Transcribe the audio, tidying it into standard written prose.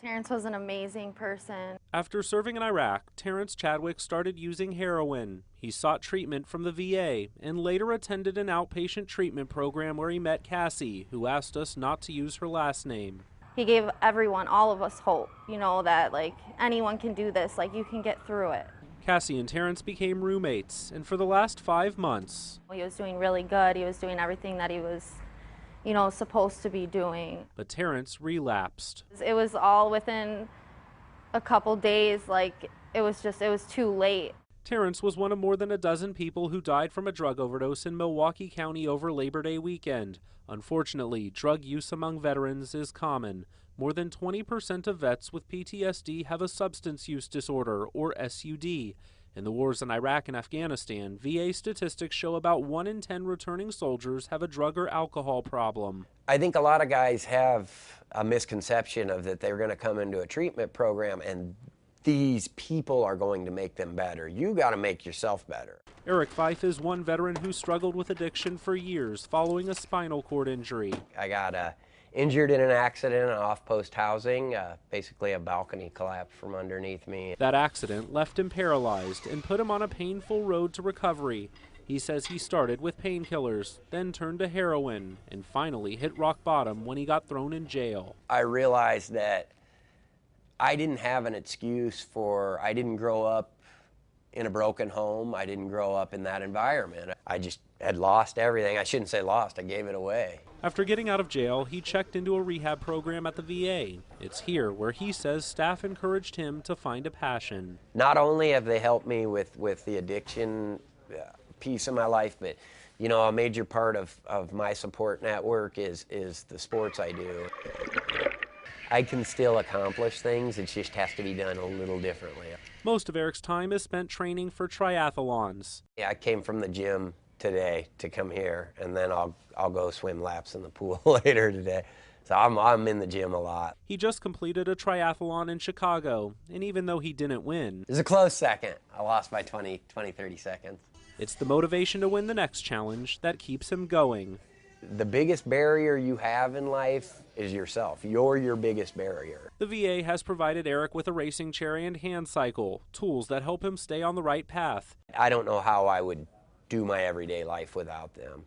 Terrence was an amazing person. After serving in Iraq, Terrence Chadwick started using heroin. He sought treatment from the VA and later attended an outpatient treatment program where he met Cassie, who asked us not to use her last name. He gave everyone, all of us, hope, you know, that like anyone can do this, like you can get through it. Cassie and Terrence became roommates, and for the last 5 months, He was doing really good. He was doing everything that he was, you know, supposed to be doing. but Terrence relapsed. It was all within a couple days, like it was too late. Terrence was one of more than a dozen people who died from a drug overdose in Milwaukee County over Labor Day weekend. Unfortunately, drug use among veterans is common. More than 20% of vets with PTSD have a substance use disorder, or SUD. In the wars in Iraq and Afghanistan, VA statistics show about 1 in 10 returning soldiers have a drug or alcohol problem. I think a lot of guys have a misconception of that they're going to come into a treatment program and these people are going to make them better. You got to make yourself better. Eric Fife is one veteran who struggled with addiction for years following a spinal cord injury. I got injured in an accident on off-post housing. Basically a balcony collapsed from underneath me. That accident left him paralyzed and put him on a painful road to recovery. He says he started with painkillers, then turned to heroin, and finally hit rock bottom when he got thrown in jail. I realized that I didn't have an excuse I didn't grow up in a broken home. I didn't grow up in that environment. I just had lost everything. I shouldn't say lost, I gave it away. After getting out of jail, he checked into a rehab program at the VA. It's here where he says staff encouraged him to find a passion. Not only have they helped me with the addiction piece of my life, but you know, a major part of my support network is the sports I do. I can still accomplish things, it just has to be done a little differently. Most of Eric's time is spent training for triathlons. Yeah, I came from the gym today to come here, and then I'll go swim laps in the pool later today. So I'm in the gym a lot. He just completed a triathlon in Chicago, and even though he didn't win, It was a close second. I lost by 30 seconds. it's the motivation to win the next challenge that keeps him going. The biggest barrier you have in life is yourself. You're your biggest barrier. The VA has provided Eric with a racing chair and hand cycle, tools that help him stay on the right path. I don't know how I would do my everyday life without them.